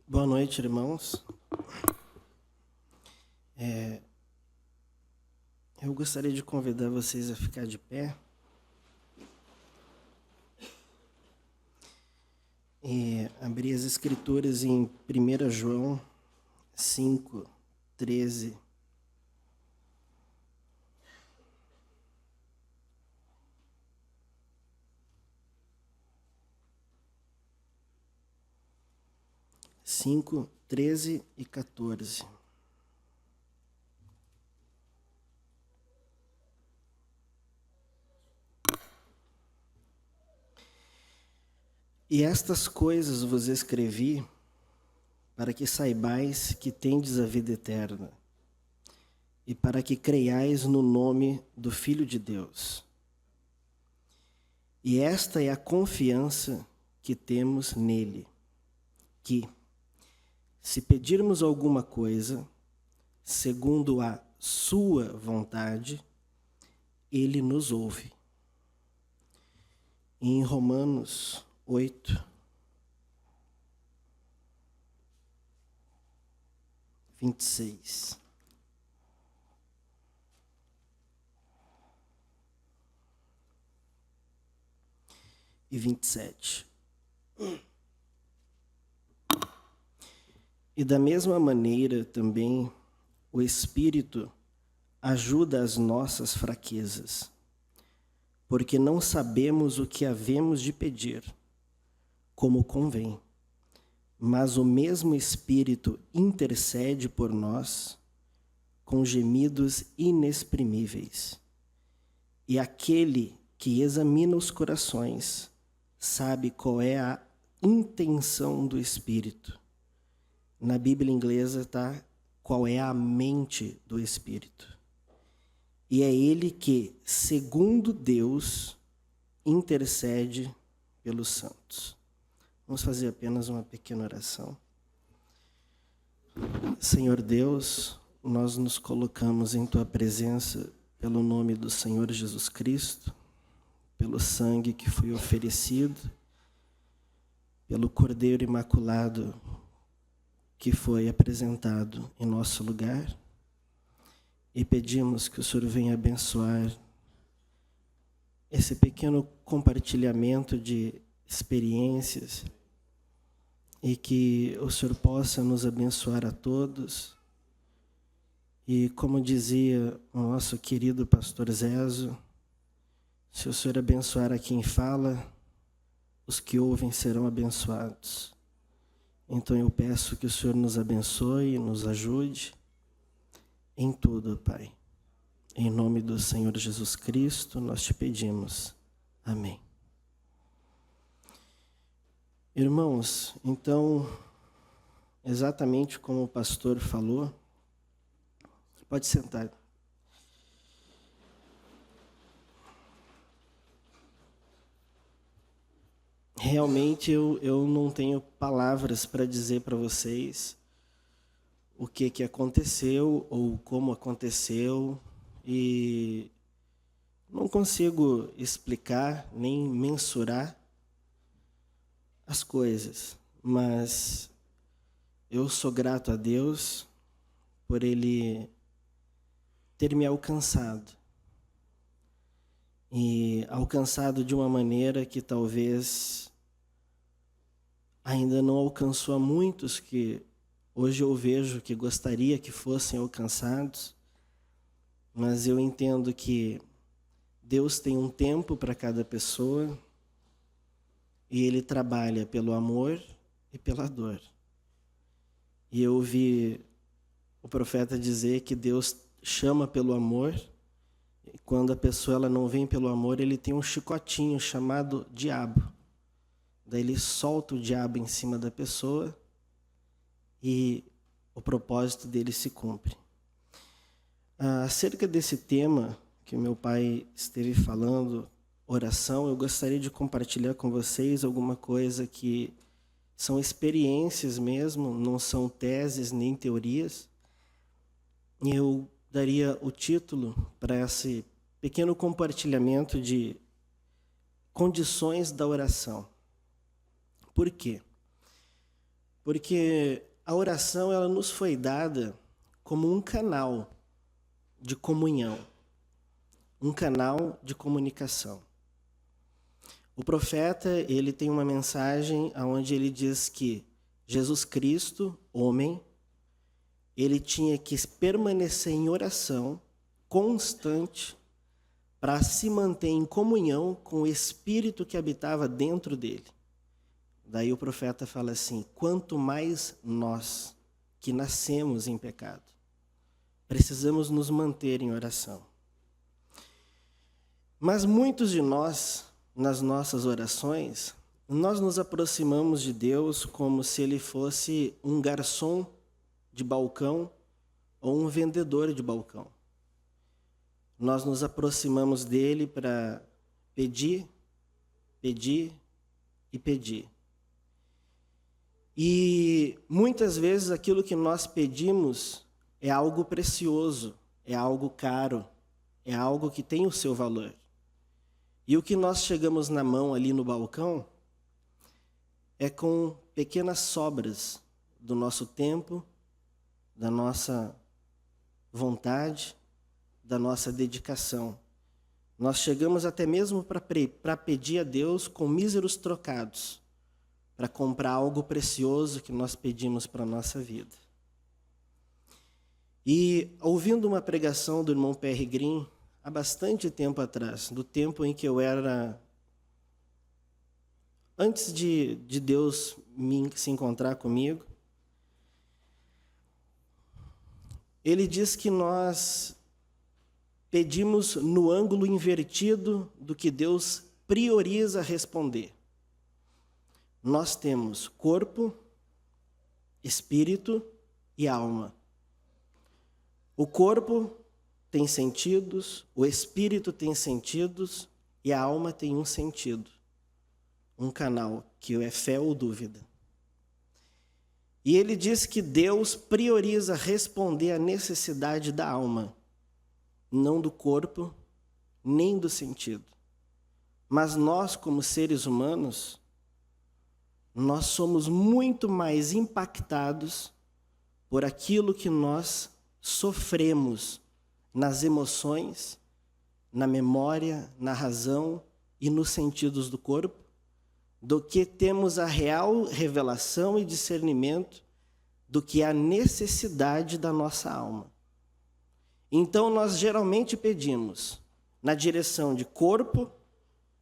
Boa noite, irmãos. Eu gostaria de convidar vocês a ficar de pé e abrir as escrituras em 1 João 5, 13. Cinco, 13 e 14. E estas coisas vos escrevi para que saibais que tendes a vida eterna e para que creiais no nome do Filho de Deus. E esta é a confiança que temos nele, que, se pedirmos alguma coisa, segundo a sua vontade, ele nos ouve. Em Romanos 8, 26. E 27. E da mesma maneira também o Espírito ajuda as nossas fraquezas, porque não sabemos o que havemos de pedir, como convém. Mas o mesmo Espírito intercede por nós com gemidos inexprimíveis. E aquele que examina os corações sabe qual é a intenção do Espírito. Na Bíblia inglesa está qual é a mente do Espírito. E é ele que, segundo Deus, intercede pelos santos. Vamos fazer apenas uma pequena oração. Senhor Deus, nós nos colocamos em Tua presença pelo nome do Senhor Jesus Cristo, pelo sangue que foi oferecido, pelo Cordeiro Imaculado que foi apresentado em nosso lugar, e pedimos que o Senhor venha abençoar esse pequeno compartilhamento de experiências e que o Senhor possa nos abençoar a todos. E como dizia o nosso querido pastor Zezo, se o Senhor abençoar a quem fala, os que ouvem serão abençoados. Então eu peço que o Senhor nos abençoe e nos ajude em tudo, Pai. Em nome do Senhor Jesus Cristo, nós te pedimos. Amém. Irmãos, então, exatamente como o pastor falou, pode sentar. Realmente eu não tenho palavras para dizer para vocês o que aconteceu ou como aconteceu, e não consigo explicar nem mensurar as coisas, mas eu sou grato a Deus por Ele ter me alcançado. E alcançado de uma maneira que talvez ainda não alcançou a muitos que hoje eu vejo que gostaria que fossem alcançados, mas eu entendo que Deus tem um tempo para cada pessoa e Ele trabalha pelo amor e pela dor. E eu ouvi o profeta dizer que Deus chama pelo amor, e quando a pessoa ela não vem pelo amor, Ele tem um chicotinho chamado diabo. Daí Ele solta o diabo em cima da pessoa e o propósito dele se cumpre. Acerca desse tema que o meu pai esteve falando, oração, eu gostaria de compartilhar com vocês alguma coisa que são experiências mesmo, não são teses nem teorias. Eu daria o título para esse pequeno compartilhamento de condições da oração. Por quê? Porque a oração ela nos foi dada como um canal de comunhão, um canal de comunicação. O profeta, ele tem uma mensagem onde ele diz que Jesus Cristo, homem, ele tinha que permanecer em oração constante para se manter em comunhão com o Espírito que habitava dentro dele. Daí o profeta fala assim: quanto mais nós que nascemos em pecado, precisamos nos manter em oração. Mas muitos de nós, nas nossas orações, nós nos aproximamos de Deus como se Ele fosse um garçom de balcão ou um vendedor de balcão. Nós nos aproximamos dele para pedir, pedir e pedir. E muitas vezes aquilo que nós pedimos é algo precioso, é algo caro, é algo que tem o seu valor. E o que nós chegamos na mão ali no balcão é com pequenas sobras do nosso tempo, da nossa vontade, da nossa dedicação. Nós chegamos até mesmo para pedir a Deus com míseros trocados, para comprar algo precioso que nós pedimos para a nossa vida. E ouvindo uma pregação do irmão P.R. Green, há bastante tempo atrás, do tempo em que eu era... Antes de Deus se encontrar comigo, ele diz que nós pedimos no ângulo invertido do que Deus prioriza responder. Nós temos corpo, espírito e alma. O corpo tem sentidos, o espírito tem sentidos e a alma tem um sentido, um canal, que é fé ou dúvida. E ele diz que Deus prioriza responder à necessidade da alma, não do corpo, nem do sentido. Mas nós, como seres humanos, nós somos muito mais impactados por aquilo que nós sofremos nas emoções, na memória, na razão e nos sentidos do corpo, do que temos a real revelação e discernimento do que é a necessidade da nossa alma. Então, nós geralmente pedimos na direção de corpo,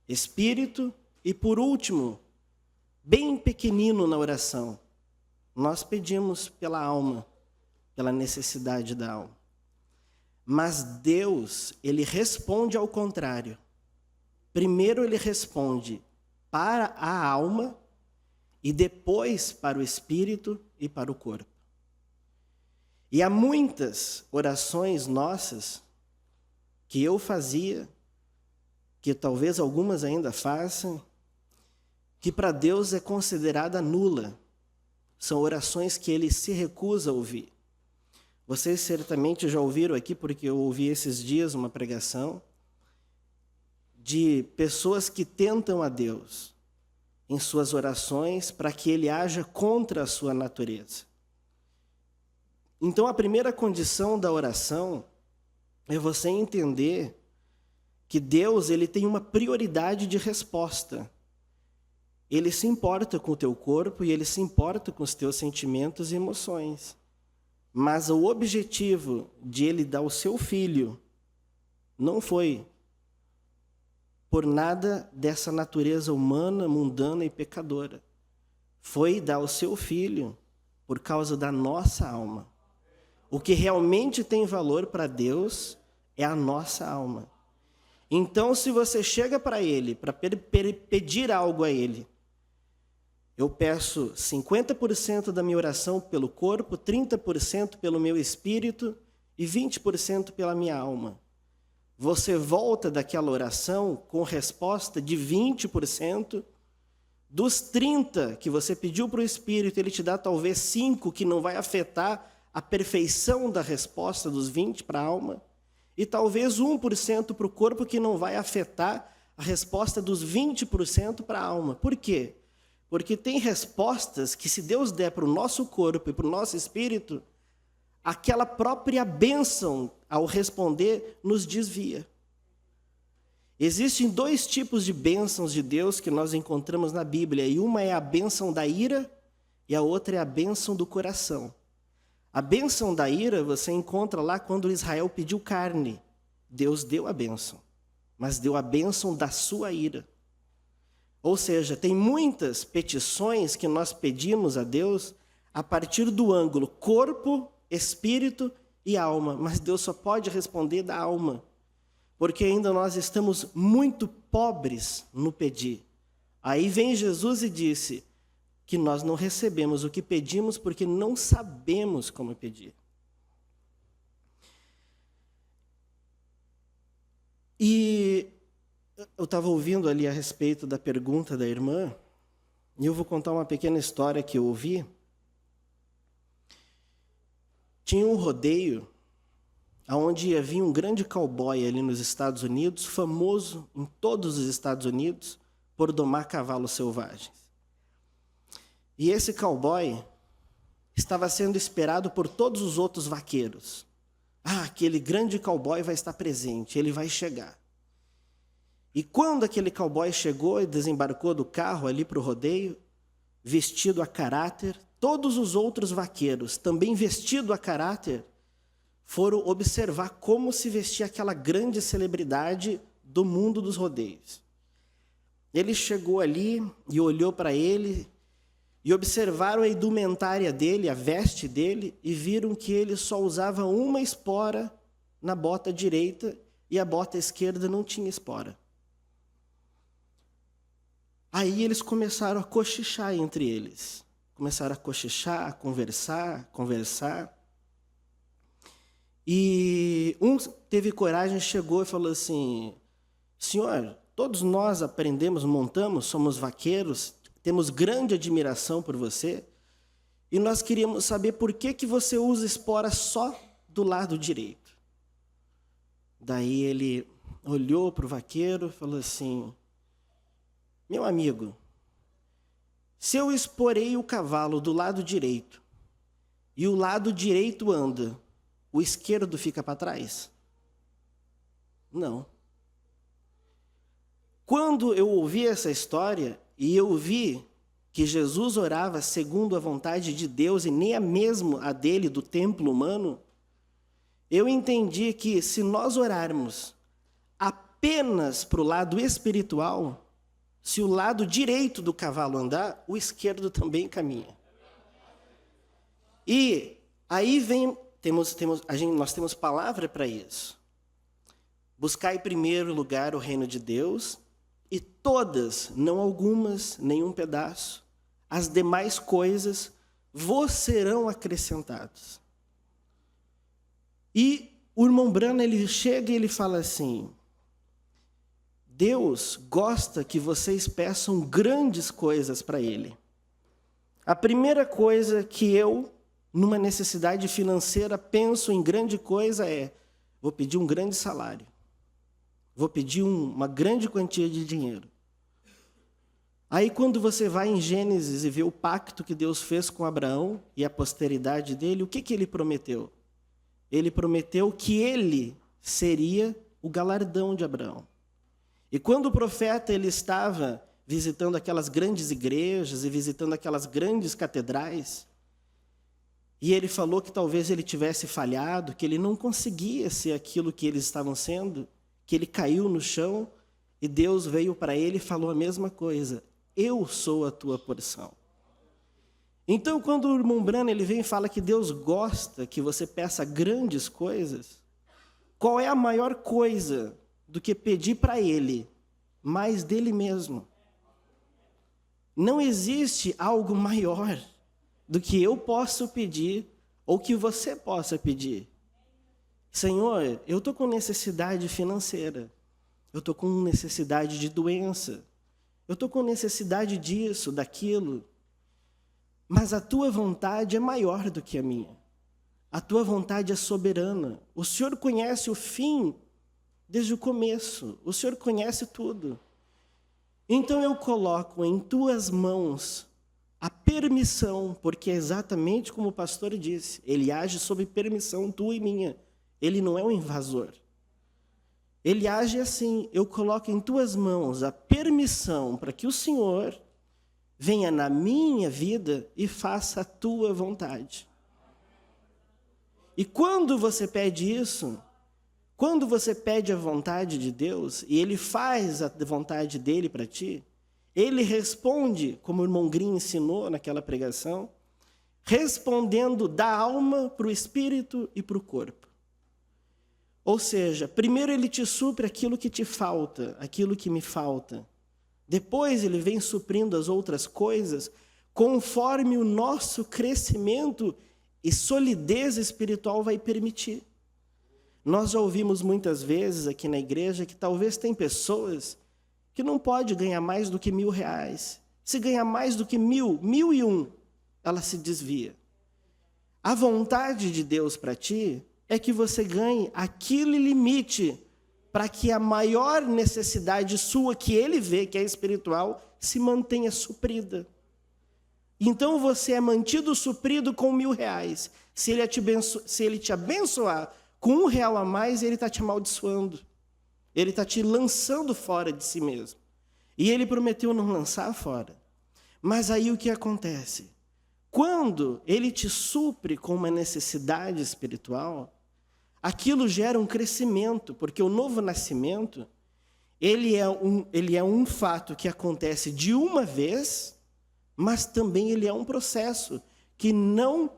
espírito e, por último, bem pequenino na oração, nós pedimos pela alma, pela necessidade da alma. Mas Deus, Ele responde ao contrário. Primeiro Ele responde para a alma e depois para o espírito e para o corpo. E há muitas orações nossas que eu fazia, que talvez algumas ainda façam, que para Deus é considerada nula. São orações que Ele se recusa a ouvir. Vocês certamente já ouviram aqui, porque eu ouvi esses dias uma pregação de pessoas que tentam a Deus em suas orações para que Ele haja contra a sua natureza. Então, a primeira condição da oração é você entender que Deus, Ele tem uma prioridade de resposta. Ele se importa com o teu corpo e Ele se importa com os teus sentimentos e emoções. Mas o objetivo de Ele dar o seu Filho não foi por nada dessa natureza humana, mundana e pecadora. Foi dar o seu Filho por causa da nossa alma. O que realmente tem valor para Deus é a nossa alma. Então, se você chega para Ele, para pedir algo a Ele, eu peço 50% da minha oração pelo corpo, 30% pelo meu espírito e 20% pela minha alma. Você volta daquela oração com resposta de 20%, dos 30% que você pediu para o espírito, ele te dá talvez 5% que não vai afetar a perfeição da resposta dos 20% para a alma, e talvez 1% para o corpo que não vai afetar a resposta dos 20% para a alma. Por quê? Porque tem respostas que, se Deus der para o nosso corpo e para o nosso espírito, aquela própria bênção, ao responder, nos desvia. Existem 2 tipos de bênçãos de Deus que nós encontramos na Bíblia, e uma é a bênção da ira e a outra é a bênção do coração. A bênção da ira você encontra lá quando Israel pediu carne. Deus deu a bênção, mas deu a bênção da sua ira. Ou seja, tem muitas petições que nós pedimos a Deus a partir do ângulo corpo, espírito e alma, mas Deus só pode responder da alma, porque ainda nós estamos muito pobres no pedir. Aí vem Jesus e disse que nós não recebemos o que pedimos porque não sabemos como pedir. E eu estava ouvindo ali a respeito da pergunta da irmã, e eu vou contar uma pequena história que eu ouvi. Tinha um rodeio onde havia um grande cowboy ali nos Estados Unidos, famoso em todos os Estados Unidos por domar cavalos selvagens. E esse cowboy estava sendo esperado por todos os outros vaqueiros. Aquele grande cowboy vai estar presente, ele vai chegar. E quando aquele cowboy chegou e desembarcou do carro ali para o rodeio, vestido a caráter, todos os outros vaqueiros, também vestidos a caráter, foram observar como se vestia aquela grande celebridade do mundo dos rodeios. Ele chegou ali e olhou para ele e observaram a indumentária dele, a veste dele, e viram que ele só usava uma espora na bota direita e a bota esquerda não tinha espora. Aí eles começaram a cochichar entre eles. Começaram a cochichar, a conversar. E um teve coragem, chegou e falou assim: senhor, todos nós aprendemos, montamos, somos vaqueiros, temos grande admiração por você, e nós queríamos saber por que você usa espora só do lado direito. Daí ele olhou para o vaqueiro e falou assim: meu amigo, se eu esporei o cavalo do lado direito e o lado direito anda, o esquerdo fica para trás? Não. Quando eu ouvi essa história e eu vi que Jesus orava segundo a vontade de Deus e nem a mesma a dele do templo humano, eu entendi que se nós orarmos apenas para o lado espiritual, se o lado direito do cavalo andar, o esquerdo também caminha. E aí vem, nós temos palavra para isso. Buscai em primeiro lugar o reino de Deus, e todas, não algumas, nenhum pedaço, as demais coisas vos serão acrescentadas. E o irmão Branham, ele chega e ele fala assim: Deus gosta que vocês peçam grandes coisas para Ele. A primeira coisa que eu, numa necessidade financeira, penso em grande coisa é: vou pedir um grande salário. Vou pedir uma grande quantia de dinheiro. Aí quando você vai em Gênesis e vê o pacto que Deus fez com Abraão e a posteridade dele, o que ele prometeu? Ele prometeu que ele seria o galardão de Abraão. E quando o profeta ele estava visitando aquelas grandes igrejas e visitando aquelas grandes catedrais, e ele falou que talvez ele tivesse falhado, que ele não conseguia ser aquilo que eles estavam sendo, que ele caiu no chão, e Deus veio para ele e falou a mesma coisa: eu sou a tua porção. Então, quando o irmão Branham ele vem e fala que Deus gosta que você peça grandes coisas, qual é a maior coisa do que pedir para Ele mais dele mesmo? Não existe algo maior do que eu posso pedir ou que você possa pedir. Senhor, eu estou com necessidade financeira, eu estou com necessidade de doença, eu estou com necessidade disso, daquilo, mas a tua vontade é maior do que a minha. A tua vontade é soberana. O Senhor conhece o fim desde o começo. O Senhor conhece tudo. Então eu coloco em tuas mãos a permissão, porque é exatamente como o pastor disse, ele age sob permissão tua e minha. Ele não é um invasor. Ele age assim, eu coloco em tuas mãos a permissão para que o Senhor venha na minha vida e faça a tua vontade. E quando você pede isso, quando você pede a vontade de Deus e Ele faz a vontade dEle para ti, Ele responde, como o irmão Green ensinou naquela pregação, respondendo da alma para o espírito e para o corpo. Ou seja, primeiro Ele te supre aquilo que te falta, aquilo que me falta. Depois Ele vem suprindo as outras coisas conforme o nosso crescimento e solidez espiritual vai permitir. Nós já ouvimos muitas vezes aqui na igreja que talvez tem pessoas que não pode ganhar mais do que R$1.000. Se ganhar mais do que 1.001, ela se desvia. A vontade de Deus para ti é que você ganhe aquele limite para que a maior necessidade sua que Ele vê, que é espiritual, se mantenha suprida. Então você é mantido suprido com R$1.000. Se Ele te abençoar com R$1 a mais, Ele está te amaldiçoando. Ele está te lançando fora de si mesmo. E Ele prometeu não lançar fora. Mas aí o que acontece? Quando Ele te supre com uma necessidade espiritual, aquilo gera um crescimento, porque o novo nascimento, ele é um fato que acontece de uma vez, mas também ele é um processo que não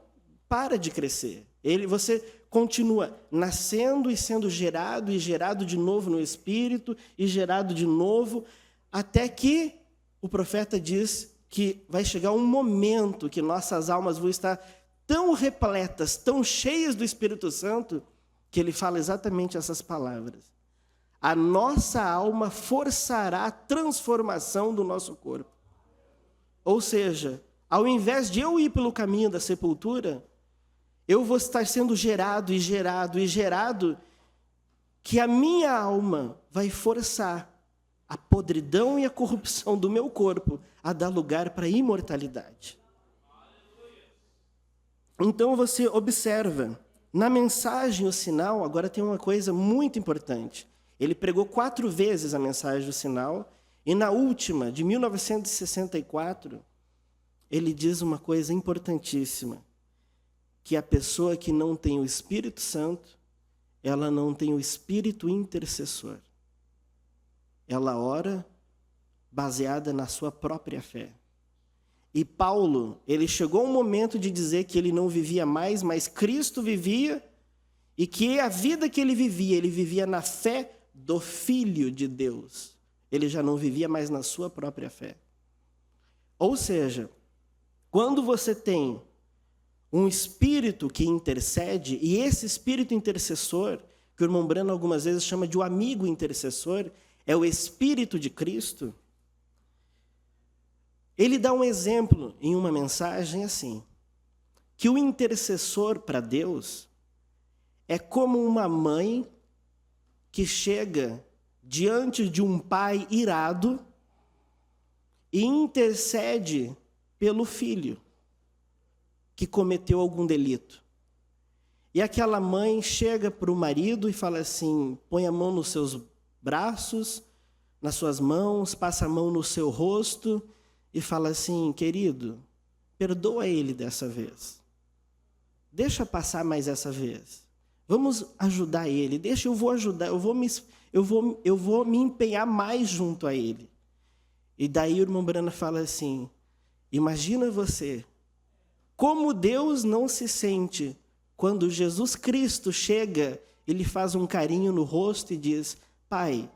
para de crescer. Você continua nascendo e sendo gerado, e gerado de novo no Espírito, e gerado de novo, até que o profeta diz que vai chegar um momento que nossas almas vão estar tão repletas, tão cheias do Espírito Santo, que ele fala exatamente essas palavras. A nossa alma forçará a transformação do nosso corpo. Ou seja, ao invés de eu ir pelo caminho da sepultura, eu vou estar sendo gerado e gerado e gerado, que a minha alma vai forçar a podridão e a corrupção do meu corpo a dar lugar para a imortalidade. Então você observa, na mensagem, o sinal, agora tem uma coisa muito importante. Ele pregou 4 vezes a mensagem do sinal, e na última, de 1964, ele diz uma coisa importantíssima, que a pessoa que não tem o Espírito Santo, ela não tem o Espírito intercessor. Ela ora baseada na sua própria fé. E Paulo, ele chegou a um momento de dizer que ele não vivia mais, mas Cristo vivia, e que a vida que ele vivia na fé do Filho de Deus. Ele já não vivia mais na sua própria fé. Ou seja, quando você tem um espírito que intercede, e esse espírito intercessor, que o irmão Brano algumas vezes chama de o amigo intercessor, é o Espírito de Cristo, ele dá um exemplo em uma mensagem assim, que o intercessor para Deus é como uma mãe que chega diante de um pai irado e intercede pelo filho que cometeu algum delito. E aquela mãe chega para o marido e fala assim, põe a mão nos seus braços, nas suas mãos, passa a mão no seu rosto e fala assim, querido, perdoa ele dessa vez. Deixa passar mais essa vez. Vamos ajudar ele. Deixa, eu vou ajudar, eu vou me empenhar mais junto a ele. E daí o irmão Brana fala assim, imagina você, como Deus não se sente quando Jesus Cristo chega, ele faz um carinho no rosto e diz, Pai,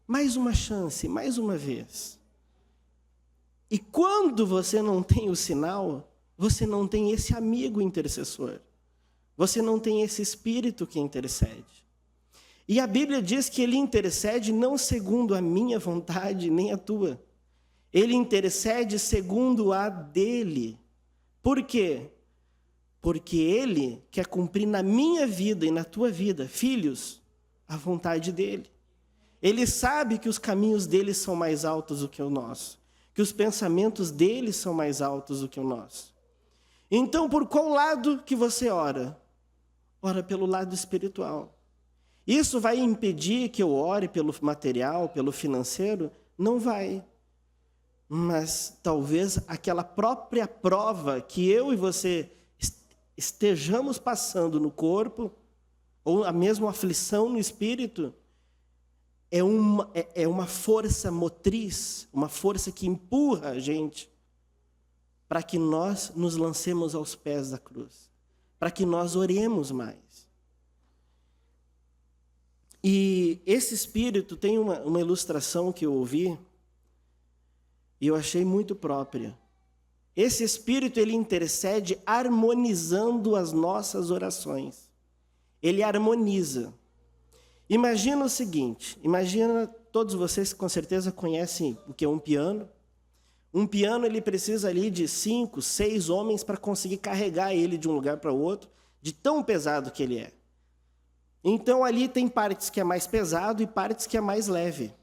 mais uma chance, mais uma vez. E quando você não tem o sinal, você não tem esse amigo intercessor. Você não tem esse espírito que intercede. E a Bíblia diz que ele intercede não segundo a minha vontade, nem a tua. Ele intercede segundo a dele. Por quê? Porque ele quer cumprir na minha vida e na tua vida, filhos, a vontade dele. Ele sabe que os caminhos dele são mais altos do que o nosso, que os pensamentos dele são mais altos do que o nosso. Então, por qual lado que você ora? Ora pelo lado espiritual. Isso vai impedir que eu ore pelo material, pelo financeiro? Não vai. Mas talvez aquela própria prova que eu e você estejamos passando no corpo, ou a mesma aflição no espírito, é uma força motriz, uma força que empurra a gente para que nós nos lancemos aos pés da cruz, para que nós oremos mais. E esse espírito tem uma ilustração que eu ouvi e eu achei muito própria. Esse espírito, ele intercede harmonizando as nossas orações. Ele harmoniza. Imagina o seguinte, todos vocês com certeza conhecem o que é um piano. Um piano, ele precisa ali de 5, 6 homens para conseguir carregar ele de um lugar para o outro, de tão pesado que ele é. Então ali tem partes que é mais pesado e partes que é mais leve.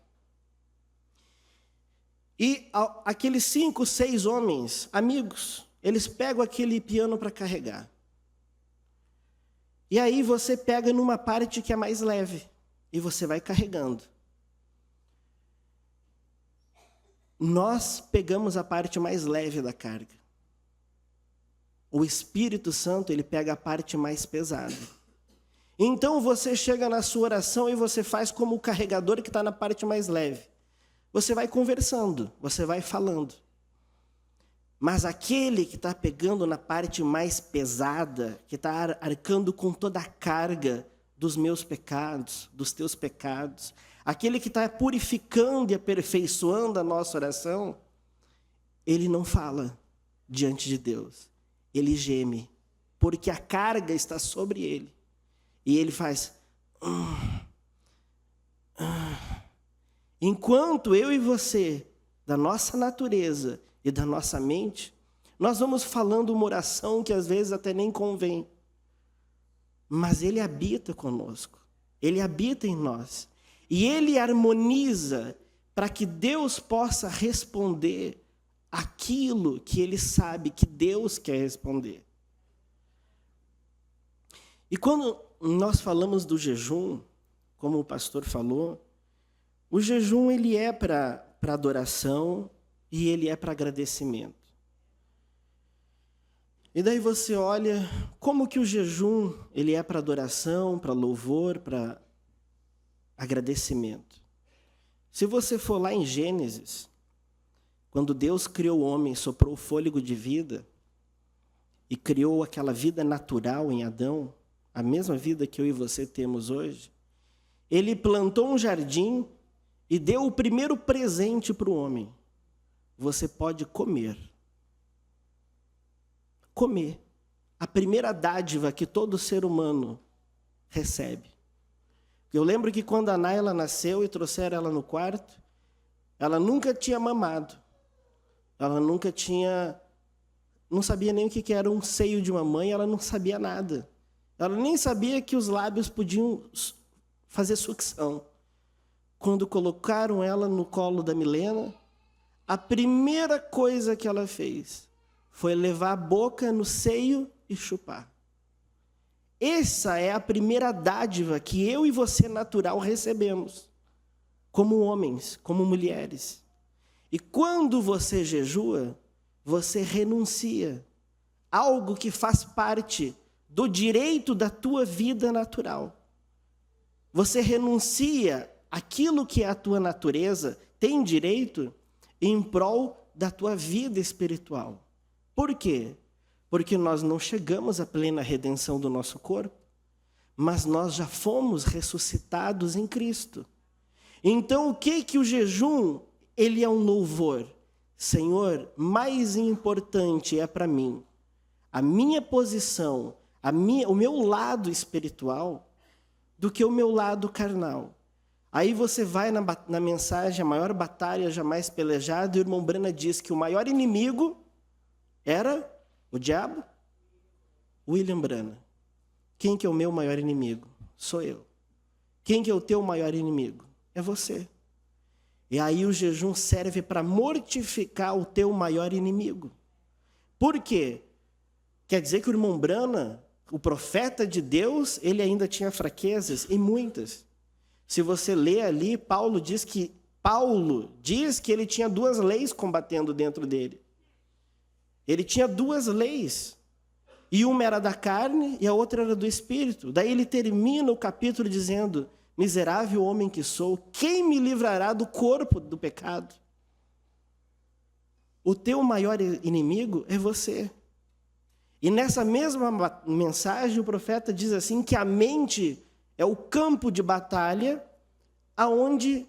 E aqueles 5, 6 homens, amigos, eles pegam aquele piano para carregar. E aí você pega numa parte que é mais leve e você vai carregando. Nós pegamos a parte mais leve da carga. O Espírito Santo, ele pega a parte mais pesada. Então você chega na sua oração e você faz como o carregador que está na parte mais leve. Você vai conversando, você vai falando. Mas aquele que está pegando na parte mais pesada, que está arcando com toda a carga dos meus pecados, dos teus pecados, aquele que está purificando e aperfeiçoando a nossa oração, ele não fala diante de Deus. Ele geme, porque a carga está sobre ele. E ele faz... Enquanto eu e você, da nossa natureza e da nossa mente, nós vamos falando uma oração que às vezes até nem convém. Mas ele habita conosco. Ele habita em nós. E ele harmoniza para que Deus possa responder aquilo que ele sabe que Deus quer responder. E quando nós falamos do jejum, como o pastor falou, o jejum ele é para adoração e ele é para agradecimento. E daí você olha como que o jejum ele é para adoração, para louvor, para agradecimento. Se você for lá em Gênesis, quando Deus criou o homem, soprou o fôlego de vida e criou aquela vida natural em Adão, a mesma vida que eu e você temos hoje, ele plantou um jardim e deu o primeiro presente para o homem. Você pode comer. Comer. A primeira dádiva que todo ser humano recebe. Eu lembro que quando a Naila nasceu e trouxeram ela no quarto, ela nunca tinha mamado. Ela nunca tinha... Não sabia nem o que era um seio de uma mãe, ela não sabia nada. Ela nem sabia que os lábios podiam fazer sucção. Quando colocaram ela no colo da Milena, a primeira coisa que ela fez foi levar a boca no seio e chupar. Essa é a primeira dádiva que eu e você natural recebemos, como homens, como mulheres. E quando você jejua, você renuncia algo que faz parte do direito da tua vida natural. Você renuncia aquilo que é a tua natureza, tem direito, em prol da tua vida espiritual. Por quê? Porque nós não chegamos à plena redenção do nosso corpo, mas nós já fomos ressuscitados em Cristo. Então, o que o jejum, ele é um louvor? Senhor, mais importante é para mim a minha posição, o meu lado espiritual, do que o meu lado carnal. Aí você vai na mensagem, a maior batalha jamais pelejada, e o irmão Brana diz que o maior inimigo era o diabo. William Brana. Quem que é o meu maior inimigo? Sou eu. Quem que é o teu maior inimigo? é você. E aí o jejum serve para mortificar o teu maior inimigo. Por quê? Quer dizer que o irmão Brana, o profeta de Deus, ele ainda tinha fraquezas, e muitas. Se você lê ali, Paulo diz que ele tinha 2 leis combatendo dentro dele. Ele tinha 2 leis. E uma era da carne e a outra era do espírito. Daí ele termina o capítulo dizendo: miserável homem que sou, quem me livrará do corpo do pecado? O teu maior inimigo é você. E nessa mesma mensagem o profeta diz assim que a mente é o campo de batalha aonde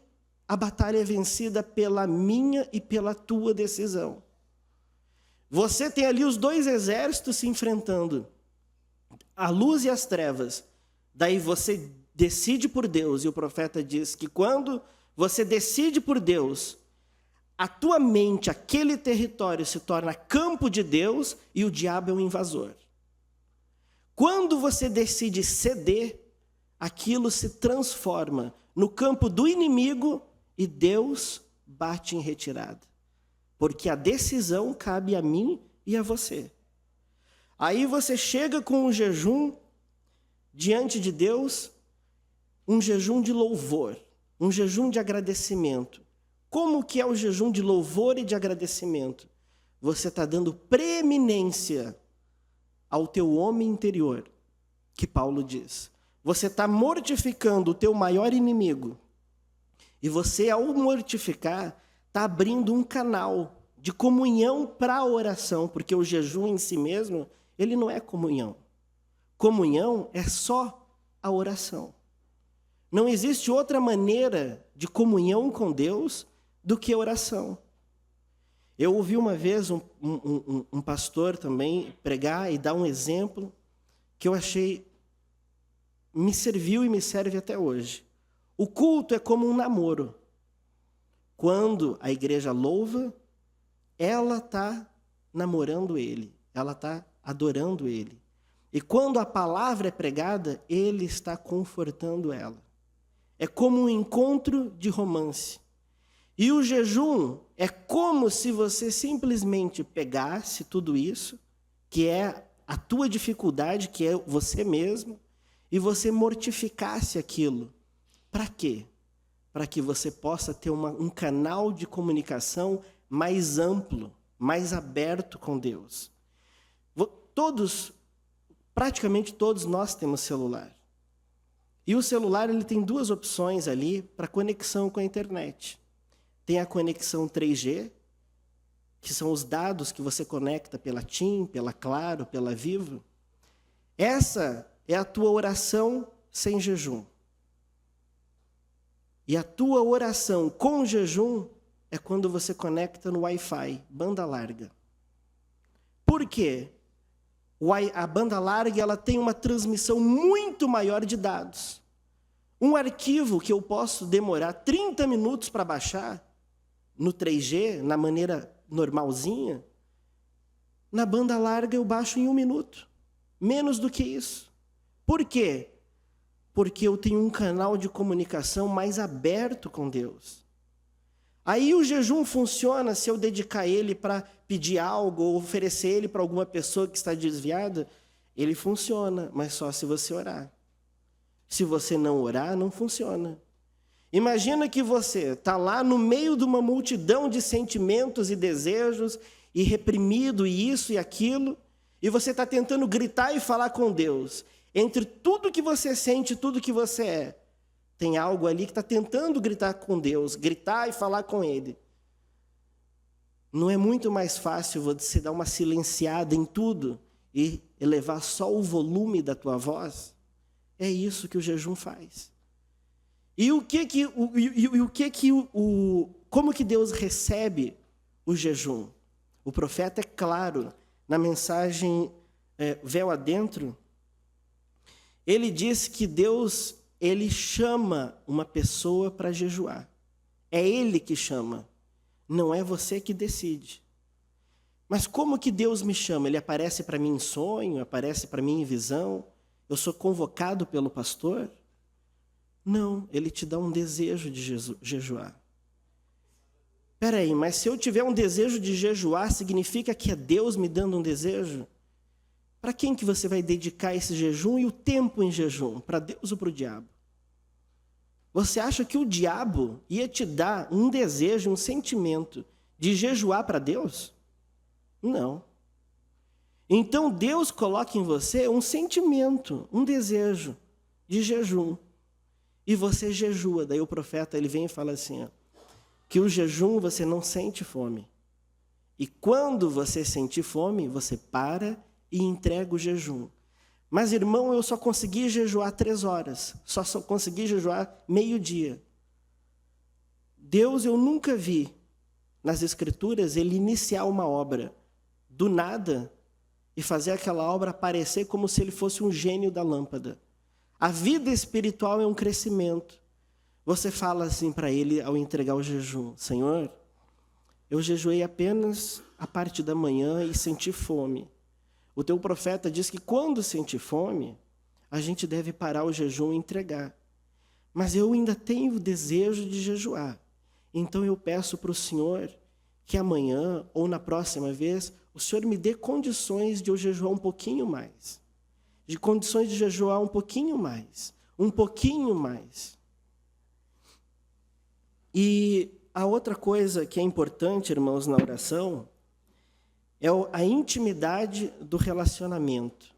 a batalha é vencida pela minha e pela tua decisão. Você tem ali os 2 exércitos se enfrentando, a luz e as trevas. Daí você decide por Deus, e o profeta diz que quando você decide por Deus, a tua mente, aquele território se torna campo de Deus e o diabo é um invasor. Quando você decide ceder, aquilo se transforma no campo do inimigo e Deus bate em retirada. Porque a decisão cabe a mim e a você. Aí você chega com um jejum diante de Deus, um jejum de louvor, um jejum de agradecimento. Como que é o jejum de louvor e de agradecimento? Você está dando preeminência ao teu homem interior, que Paulo diz. Você está mortificando o teu maior inimigo. E você, ao mortificar, está abrindo um canal de comunhão para a oração, porque o jejum em si mesmo, ele não é comunhão. Comunhão é só a oração. Não existe outra maneira de comunhão com Deus do que oração. Eu ouvi uma vez um pastor também pregar e dar um exemplo que eu achei, me serviu e me serve até hoje. O culto é como um namoro. Quando a igreja louva, ela está namorando ele, ela está adorando ele. E quando a palavra é pregada, ele está confortando ela. É como um encontro de romance. E o jejum é como se você simplesmente pegasse tudo isso, que é a tua dificuldade, que é você mesmo, e você mortificasse aquilo. Para quê? Para que você possa ter um canal de comunicação mais amplo, mais aberto com Deus. Praticamente todos nós temos celular. E o celular ele tem 2 opções ali para conexão com a internet. Tem a conexão 3G, que são os dados que você conecta pela TIM, pela Claro, pela Vivo. Essa é a tua oração sem jejum. E a tua oração com jejum é quando você conecta no Wi-Fi, banda larga. Por quê? A banda larga ela tem uma transmissão muito maior de dados. Um arquivo que eu posso demorar 30 minutos para baixar, no 3G, na maneira normalzinha, na banda larga eu baixo em 1 minuto. Menos do que isso. Por quê? Porque eu tenho um canal de comunicação mais aberto com Deus. Aí o jejum funciona se eu dedicar ele para pedir algo ou oferecer ele para alguma pessoa que está desviada. Ele funciona, mas só se você orar. Se você não orar, não funciona. Imagina que você está lá no meio de uma multidão de sentimentos e desejos, e reprimido, e isso e aquilo, e você está tentando gritar e falar com Deus. Entre tudo que você sente e tudo que você é, tem algo ali que está tentando gritar com Deus, gritar e falar com Ele. Não é muito mais fácil você dar uma silenciada em tudo e elevar só o volume da tua voz? É isso que o jejum faz. E como que Deus recebe o jejum? O profeta é claro, na mensagem Véu Adentro, ele diz que Deus, ele chama uma pessoa para jejuar. É ele que chama, não é você que decide. Mas como que Deus me chama? Ele aparece para mim em sonho, aparece para mim em visão? Eu sou convocado pelo pastor? Não, ele te dá um desejo de jejuar. Espera aí, mas se eu tiver um desejo de jejuar, significa que é Deus me dando um desejo? Para quem que você vai dedicar esse jejum e o tempo em jejum? Para Deus ou para o diabo? Você acha que o diabo ia te dar um desejo, um sentimento de jejuar para Deus? Não. Então Deus coloca em você um sentimento, um desejo de jejum. E você jejua. Daí o profeta ele vem e fala assim, ó, que o jejum você não sente fome. E quando você sentir fome, você para e entrega o jejum. Mas, irmão, eu só consegui jejuar 3 horas. Só consegui jejuar meio-dia. Deus, eu nunca vi, nas Escrituras, ele iniciar uma obra do nada e fazer aquela obra aparecer como se ele fosse um gênio da lâmpada. A vida espiritual é um crescimento. Você fala assim para ele ao entregar o jejum: Senhor, eu jejuei apenas a parte da manhã e senti fome. O teu profeta diz que quando sentir fome, a gente deve parar o jejum e entregar. Mas eu ainda tenho o desejo de jejuar. Então eu peço para o Senhor que amanhã ou na próxima vez, o Senhor me dê condições de eu jejuar um pouquinho mais. De condições de jejuar um pouquinho mais. Um pouquinho mais. E a outra coisa que é importante, irmãos, na oração, é a intimidade do relacionamento.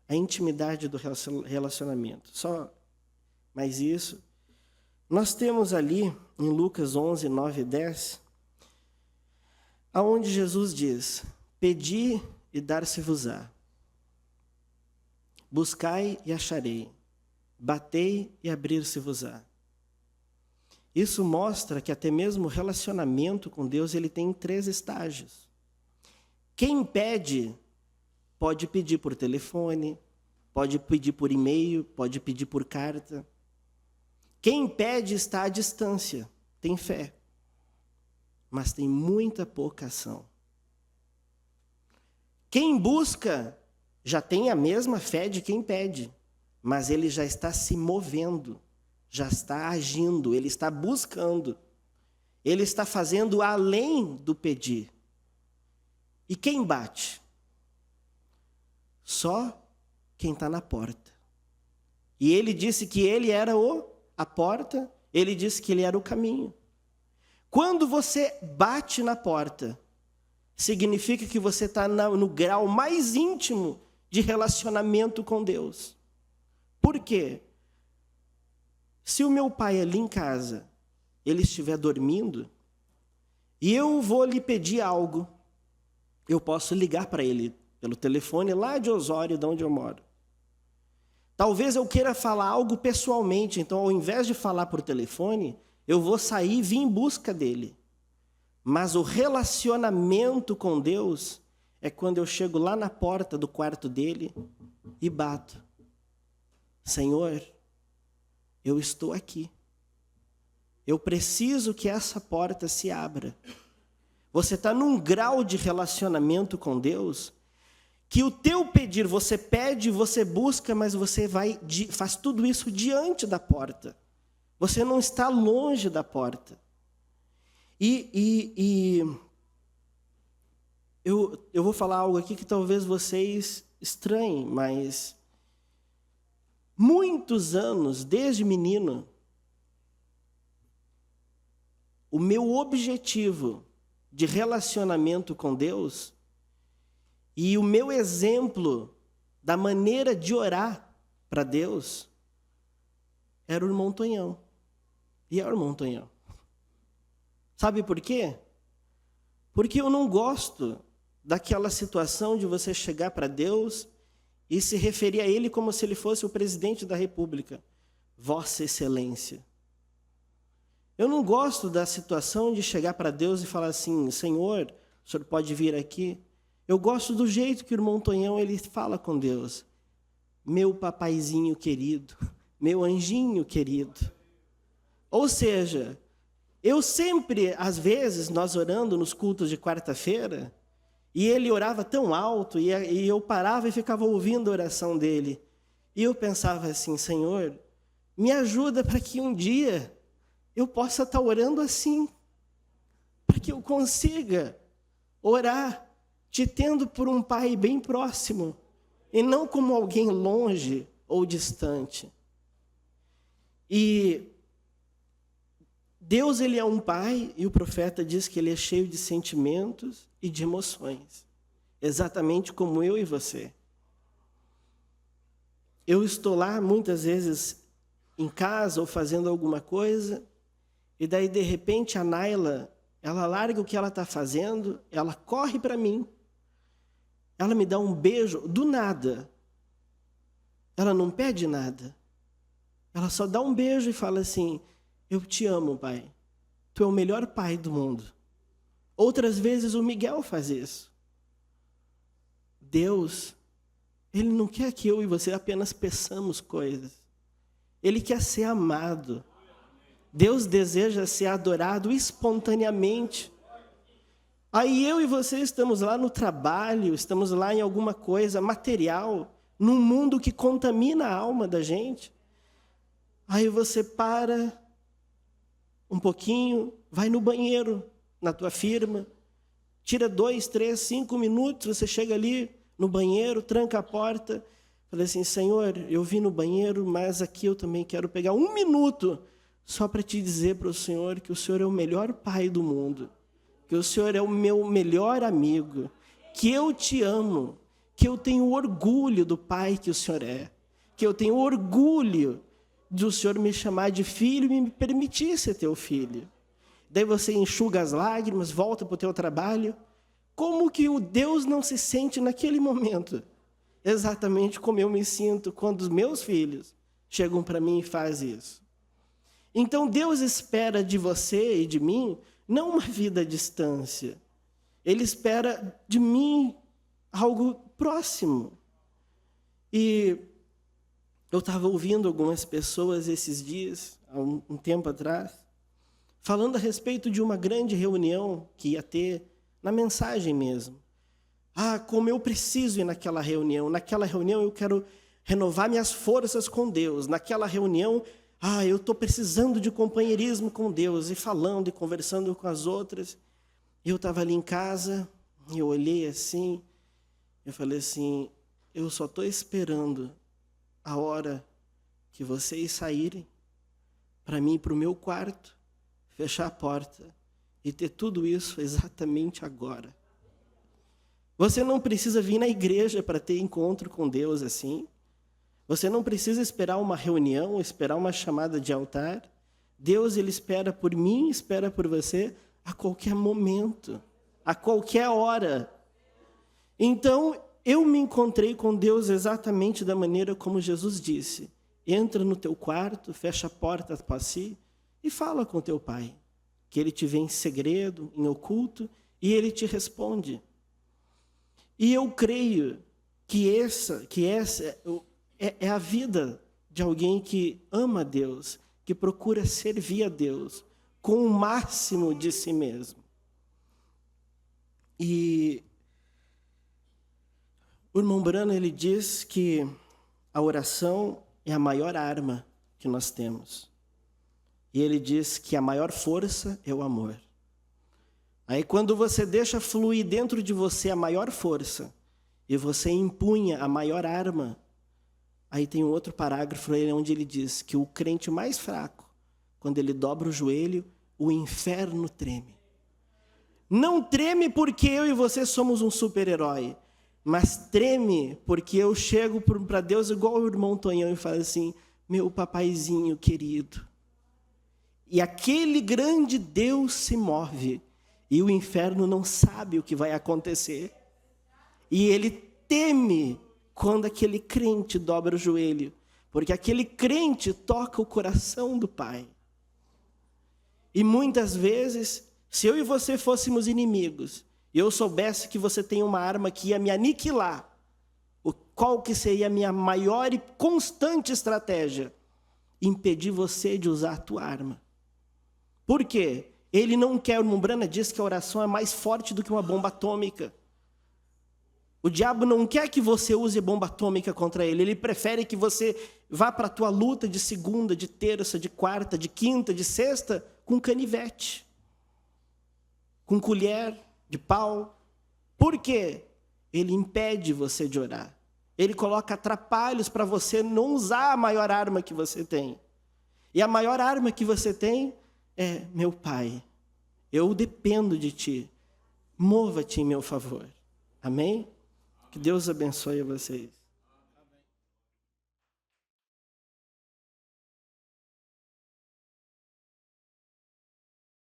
A intimidade do relacionamento. Só mais isso. Nós temos ali, em Lucas 11, 9 e 10, aonde Jesus diz: pedi e dar-se-vos-á. Buscai e acharei. Batei e abrir-se-vos-á. Isso mostra que até mesmo o relacionamento com Deus ele tem 3 estágios. Quem pede, pode pedir por telefone, pode pedir por e-mail, pode pedir por carta. Quem pede está à distância, tem fé, mas tem muita pouca ação. Quem busca já tem a mesma fé de quem pede, mas ele já está se movendo, já está agindo, ele está buscando, ele está fazendo além do pedir. E quem bate? Só quem está na porta. E ele disse que ele era a porta, ele disse que ele era o caminho. Quando você bate na porta, significa que você está no grau mais íntimo de relacionamento com Deus. Por quê? Se o meu pai ali em casa, ele estiver dormindo, e eu vou lhe pedir algo, eu posso ligar para ele pelo telefone lá de Osório, de onde eu moro. Talvez eu queira falar algo pessoalmente, então ao invés de falar por telefone, eu vou sair e vir em busca dele. Mas o relacionamento com Deus é quando eu chego lá na porta do quarto dele e bato. Senhor, eu estou aqui. Eu preciso que essa porta se abra. Você está num grau de relacionamento com Deus que o teu pedir, você pede, você busca, mas você faz tudo isso diante da porta. Você não está longe da porta. Eu vou falar algo aqui que talvez vocês estranhem, mas muitos anos, desde menino, o meu objetivo de relacionamento com Deus e o meu exemplo da maneira de orar para Deus era o irmão Tonhão. E é o irmão Tonhão. Sabe por quê? Porque eu não gosto daquela situação de você chegar para Deus e se referir a Ele como se Ele fosse o presidente da República. Vossa Excelência. Eu não gosto da situação de chegar para Deus e falar assim: Senhor, o Senhor pode vir aqui? Eu gosto do jeito que o irmão Tonhão ele fala com Deus. Meu papaizinho querido, meu anjinho querido. Ou seja, eu sempre, às vezes, nós orando nos cultos de quarta-feira, e ele orava tão alto, e eu parava e ficava ouvindo a oração dele. E eu pensava assim: Senhor, Me ajuda para que um dia eu possa estar orando assim, para que eu consiga orar te tendo por um pai bem próximo e não como alguém longe ou distante. E Deus, ele é um pai, e o profeta diz que ele é cheio de sentimentos e de emoções, exatamente como eu e você. Eu estou lá muitas vezes em casa ou fazendo alguma coisa, e daí de repente a Naila, ela larga o que ela está fazendo, ela corre para mim, ela me dá um beijo do nada. Ela não pede nada, ela só dá um beijo e fala assim: eu te amo, pai. Tu é o melhor pai do mundo. Outras vezes o Miguel faz isso. Deus, ele não quer que eu e você apenas peçamos coisas. Ele quer ser amado. Deus deseja ser adorado espontaneamente. Aí eu e você estamos lá no trabalho, estamos lá em alguma coisa material, num mundo que contamina a alma da gente. Aí você para um pouquinho, vai no banheiro, na tua firma, tira 2, 3, 5 minutos, você chega ali no banheiro, tranca a porta, fala assim: Senhor, eu vim no banheiro, mas aqui eu também quero pegar 1 minuto só para te dizer para o Senhor que o Senhor é o melhor pai do mundo, que o Senhor é o meu melhor amigo, que eu te amo, que eu tenho orgulho do pai que o Senhor é, que eu tenho orgulho do Senhor me chamar de filho e me permitir ser teu filho. Daí você enxuga as lágrimas, volta para o teu trabalho. Como que o Deus não se sente naquele momento? Exatamente como eu me sinto quando os meus filhos chegam para mim e fazem isso. Então Deus espera de você e de mim não uma vida à distância. Ele espera de mim algo próximo. E eu estava ouvindo algumas pessoas esses dias, há um tempo atrás, falando a respeito de uma grande reunião que ia ter, na mensagem mesmo. Ah, como eu preciso ir naquela reunião. Naquela reunião eu quero renovar minhas forças com Deus. Naquela reunião, eu estou precisando de companheirismo com Deus. E falando e conversando com as outras. Eu estava ali em casa, eu olhei assim, eu falei assim: eu só estou esperando a hora que vocês saírem para mim ir para o meu quarto, fechar a porta e ter tudo isso exatamente agora. Você não precisa vir na igreja para ter encontro com Deus assim. Você não precisa esperar uma reunião, esperar uma chamada de altar. Deus, ele espera por mim, espera por você a qualquer momento, a qualquer hora. Então, eu me encontrei com Deus exatamente da maneira como Jesus disse: entra no teu quarto, fecha a porta para si e fala com teu pai, que ele te vê em segredo, em oculto, e ele te responde. E eu creio que essa é a vida de alguém que ama Deus, que procura servir a Deus com o máximo de si mesmo. E o irmão Branham, ele diz que a oração é a maior arma que nós temos. E ele diz que a maior força é o amor. Aí quando você deixa fluir dentro de você a maior força, e você empunha a maior arma, aí tem um outro parágrafo onde ele diz que o crente mais fraco, quando ele dobra o joelho, o inferno treme. Não treme porque eu e você somos um super-herói, mas treme porque eu chego para Deus igual o irmão Tonhão e falo assim: meu papaizinho querido. E aquele grande Deus se move e o inferno não sabe o que vai acontecer. E ele teme quando aquele crente dobra o joelho, porque aquele crente toca o coração do Pai. E muitas vezes, se eu e você fôssemos inimigos, e eu soubesse que você tem uma arma que ia me aniquilar, qual que seria a minha maior e constante estratégia? Impedir você de usar a tua arma. Por quê? Ele não quer, o irmão Branham diz que a oração é mais forte do que uma bomba atômica. O diabo não quer que você use bomba atômica contra ele. Ele prefere que você vá para a tua luta de segunda, de terça, de quarta, de quinta, de sexta, com canivete, com colher de pau. Por quê? Ele impede você de orar. Ele coloca atrapalhos para você não usar a maior arma que você tem. E a maior arma que você tem é: meu Pai, eu dependo de Ti. Mova-te em meu favor. Amém? Que Deus abençoe a vocês.